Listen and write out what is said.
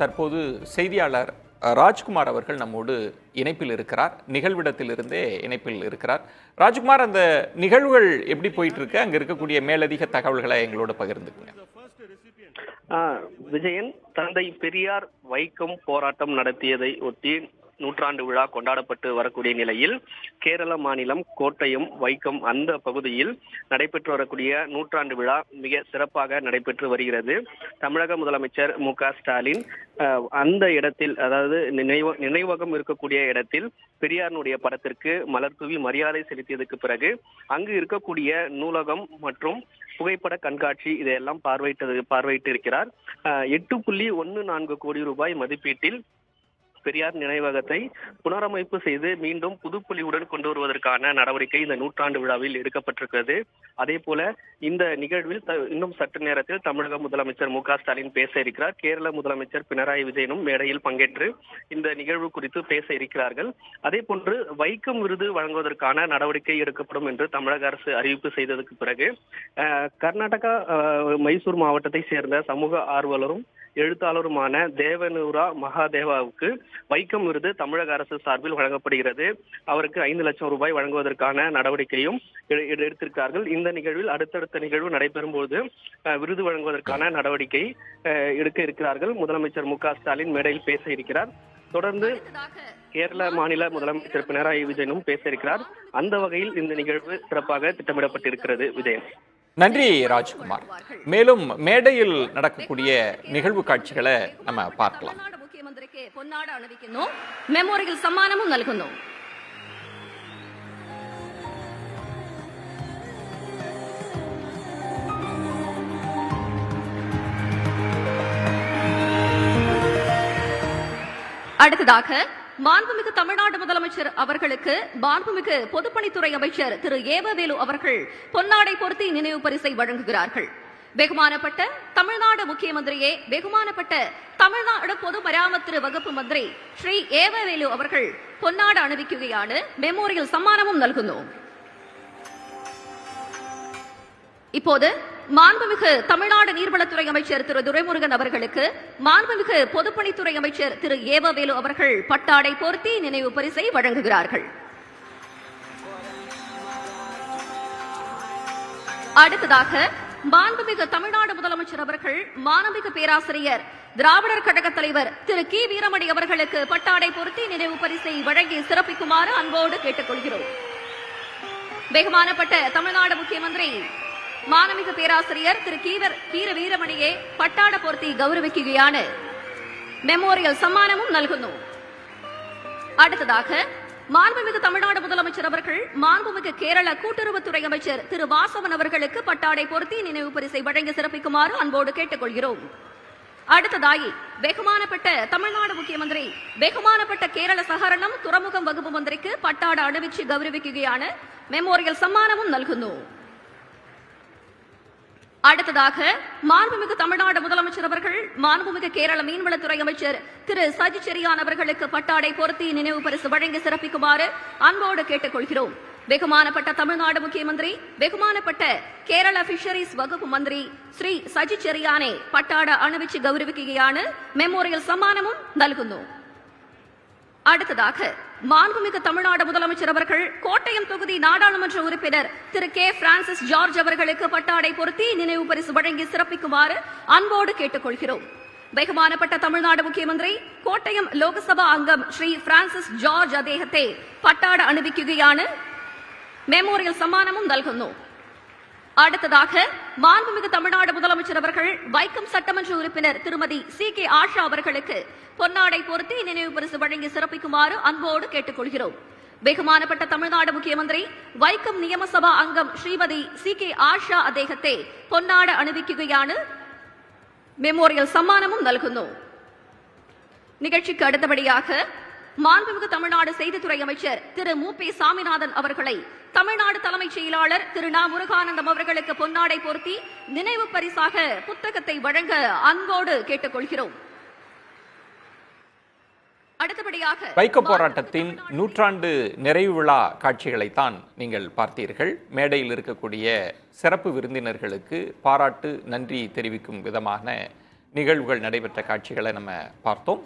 தற்போது செய்தியாளர் ராஜ்குமார் அவர்கள் நம்மோடு இணைப்பில் இருக்கிறார். நிகழ்விடத்திலிருந்தே இணைப்பில் இருக்கிறார். ராஜ்குமார், அந்த நிகழ்வுகள் எப்படி போயிட்டு இருக்கு? அங்க இருக்கக்கூடிய மேலதிக தகவல்களை எங்களோட பகிர்ந்துக்குங்க. விஜயன், தந்தை பெரியார் வைக்கம் போராட்டம் நடத்தியதை ஒட்டி நூற்றாண்டு விழா கொண்டாடப்பட்டு வரக்கூடிய நிலையில் கேரள மாநிலம் கோட்டயம் வைக்கம் அந்த பகுதியில் நடைபெற்று வரக்கூடிய நூற்றாண்டு விழா மிக சிறப்பாக நடைபெற்று வருகிறது. தமிழக முதலமைச்சர் மு.க.ஸ்டாலின் அந்த இடத்தில், அதாவது நினைவகம் இருக்கக்கூடிய இடத்தில் பெரியாரினுடைய படத்திற்கு மலர் தூவி மரியாதை செலுத்தியதுக்கு பிறகு அங்கு இருக்கக்கூடிய நூலகம் மற்றும் புகைப்பட கண்காட்சி இதையெல்லாம் பார்வையிட்டு இருக்கிறார். 8.14 கோடி ரூபாய் மதிப்பீட்டில் பெரியார் நினைவகத்தை புனரமைப்பு செய்து மீண்டும் புதுப்பொலிவுடன் கொண்டு வருவதற்கான நடவடிக்கை இந்த நூற்றாண்டு விழாவில் எடுக்கப்பட்டிருக்கிறது. அதே போல இந்த நிகழ்வில் இன்னும் சற்று நேரத்தில் தமிழக முதலமைச்சர் மு.க.ஸ்டாலின் பேச இருக்கிறார். கேரள முதலமைச்சர் பினராயி விஜயனும் மேடையில் பங்கேற்று இந்த நிகழ்வு குறித்து பேச இருக்கிறார்கள். அதே போன்று வைக்கம் விருது வழங்குவதற்கான நடவடிக்கை எடுக்கப்படும் என்று தமிழக அரசு அறிவிப்பு செய்ததற்கு பிறகு கர்நாடகா மைசூர் மாவட்டத்தை சேர்ந்த சமூக ஆர்வலரும் எழுத்தாளருமான தேவனூரா மகாதேவாவுக்கு வைக்கம் விருது தமிழக அரசு சார்பில் வழங்கப்படுகிறது. அவருக்கு 5 லட்சம் ரூபாய் வழங்குவதற்கான நடவடிக்கையும் எடுத்திருக்கிறார்கள். இந்த நிகழ்வில் அடுத்தடுத்த நிகழ்வு நடைபெறும் போது விருது வழங்குவதற்கான நடவடிக்கை எடுக்க இருக்கிறார்கள். முதலமைச்சர் மு.க.ஸ்டாலின் மேடையில் பேச இருக்கிறார். தொடர்ந்து கேரள மாநில முதலமைச்சர் பினராயி விஜயனும் பேச இருக்கிறார். அந்த வகையில் இந்த நிகழ்வு சிறப்பாக திட்டமிடப்பட்டிருக்கிறது. விஜயன், நன்றி ராஜ்குமார். மேலும் மேடையில் நடக்கக்கூடிய நிகழ்வு காட்சிகளை நம்ம பார்க்கலாம். മുഖ്യമന്ത്രിക്ക് പൊന്നാട അണിവിക്കുന്നു, മെമ്മോറിയൽ സമ്മാനവും നൽകുന്നു. அடுத்ததாக மாண்புமிகு தமிழ்நாடு முதலமைச்சர் அவர்களுக்கு மாண்புமிகு பொதுப்பணித்துறை அமைச்சர் திரு ஏவவேலு அவர்கள் பொன்னாடை பொருத்தி நினைவு பரிசை வழங்குகிறார்கள். ബഹുമാനപ്പെട്ട തമിഴ്നാട് മുഖ്യമന്ത്രിയെ ബഹുമാനപ്പെട്ട തമിഴ്നാട് പൊതുമരാമത്ത് വകുപ്പ് മന്ത്രി ശ്രീ ഏവവേലു അവർ പൊന്നാട അണിവിക്കുകയാണ്. മെമ്മോറിയൽ സമ്മാനവും നൽകുന്നു. இப்போது மாண்புமிகு தமிழ்நாடு நீர்வளத்துறை அமைச்சர் திரு துரைமுருகன் அவர்களுக்கு மாண்புமிகு பொதுப்பணித்துறை அமைச்சர் திரு ஏவவேலு அவர்கள் பட்டாடை போர்த்தி நினைவு பரிசை வழங்குகிறார்கள். அடுத்ததாக மாண்புமிகு தமிழ்நாடு முதலமைச்சர் அவர்கள் மாண்புமிகு பேராசிரியர் திராவிடர் கழக தலைவர் திரு கி வீரமணி அவர்களுக்கு பட்டாடை பொருத்தி நினைவு பரிசை வழங்கி சிறப்பிக்குமாறு அன்போடு கேட்டுக் கொள்கிறோம். ബഹുമാനപ്പെട്ട തമിഴ്നാട് മുഖ്യമന്ത്രി മാനമിക പേരാസിരിയർ തിരു കീര വീരമണിയെ പട്ടാട പോർത്തി ഗൗരവിക്കുകയാണ്. മെമ്മോറിയൽ സമ്മാനവും നൽകുന്നു. അടുത്തதாக மாண்புமிகு தமிழ்நாடு முதலமைச்சர் அவர்கள் மாண்புமிகு கேரள கூட்டுறவுத்துறை அமைச்சர் திரு வாசவன் அவர்களுக்கு பட்டாடை பொருத்தி நினைவு பரிசை வழங்கி சிறப்பிக்குமாறு அன்போடு கேட்டுக் கொள்கிறோம். അടുത്തതായി ബഹുമാനപ്പെട്ട തമിഴ്നാട് മുഖ്യമന്ത്രി ബഹുമാനപ്പെട്ട കേരള സഹകരണം തുറമുഖം വകുപ്പ് മന്ത്രിക്ക് പട്ടാട അണിവിച്ച് ഗൗരവിക്കുകയാണ്. മെമ്മോറിയൽ സമ്മാനവും നൽകുന്നു. அடுத்ததாக மாண்புமிகு தமிழ்நாடு முதலமைச்சர் அவர்கள் மாண்புமிகு கேரள மீன்வளத்துறை அமைச்சர் திரு சஜி செரியான் அவர்களுக்கு பட்டாடை பொருத்தி நினைவு பரிசு வழங்கி சிறப்பிக்குமாறு அன்போடு கேட்டுக் கொள்கிறோம். ബഹുമാനപ്പെട്ട തമിഴ്നാട് മുഖ്യമന്ത്രി ബഹുമാനപ്പെട്ട കേരള ഫിഷറീസ് വകുപ്പ് മന്ത്രി ശ്രീ സജി ചെറിയാനെ പട്ടാട അണിവിച്ച് ഗൗരവിക്കുകയാണ്. മെമ്മോറിയൽ സമ്മാനവും നൽകുന്നു. அடுத்ததாக மாண்புமிகு தமிழ்நாடு முதலமைச்சர் அவர்கள் கோட்டயம் தொகுதி நாடாளுமன்ற உறுப்பினர் திரு கே பிரான்சிஸ் ஜார்ஜ் அவர்களுக்கு பட்டாடை பொருத்தி நினைவு பரிசு வழங்கி சிறப்பிக்குமாறு அன்போடு கேட்டுக் கொள்கிறோம். ബഹുമാനപ്പെട്ട തമിഴ്നാട് മുഖ്യമന്ത്രി കോട്ടയം ലോക്സഭാ അംഗം ശ്രീ ഫ്രാൻസിസ് ജോർജ് അദ്ദേഹത്തെ പട്ടാട അണിവിക്കുകയാണ്. മെമ്മോറിയൽ സമ്മാനവും നൽകുന്നു. அடுத்ததாக மாண்புமிகு தமிழ்நாடு முதலமைச்சர் அவர்கள் வைக்கம் சட்டமன்ற உறுப்பினர் திருமதி சி.கே. ஆஷா அவர்களுக்கு பொன்னாடை பொருத்தி நினைவு பரிசு வழங்கி சிறப்பிக்குமாறு அன்போடு கேட்டுக் கொள்கிறோம். ബഹുമാനപ്പെട്ട തമിഴ്നാട് മുഖ്യമന്ത്രി വൈക്കം നിയമസഭാ അംഗം ശ്രീമതി சி.கே. ആഷா അദ്ദേഹത്തെ പൊന്നാട അണിവിക്കുകയാണ്. மெமோரியல் சம்மானமும் നൽകുന്നു. நிகழ்ச்சிக்கு அடுத்தபடியாக மாண்புமிகு தமிழ்நாடு செய்தித்துறை அமைச்சர் திரு மு.பி. சாமிநாதன் அவர்களை தமிழ்நாடு தலைமைச் செயலாளர் திரு நா. முருகானந்தம் அவர்களுக்கு பொன்னாடை பொருத்தி நினைவு பரிசாக புத்தகத்தை வழங்க அன்போடு கேட்டுக் கொள்கிறோம். அடுத்தபடியாக வைக்க போராட்டத்தின் நூற்றாண்டு நிறைவு விழா காட்சிகளைத்தான் நீங்கள் பார்த்தீர்கள். மேடையில் இருக்கக்கூடிய சிறப்பு விருந்தினர்களுக்கு பாராட்டு நன்றி தெரிவிக்கும் விதமான நிகழ்வுகள் நடைபெற்ற காட்சிகளை நம்ம பார்த்தோம்.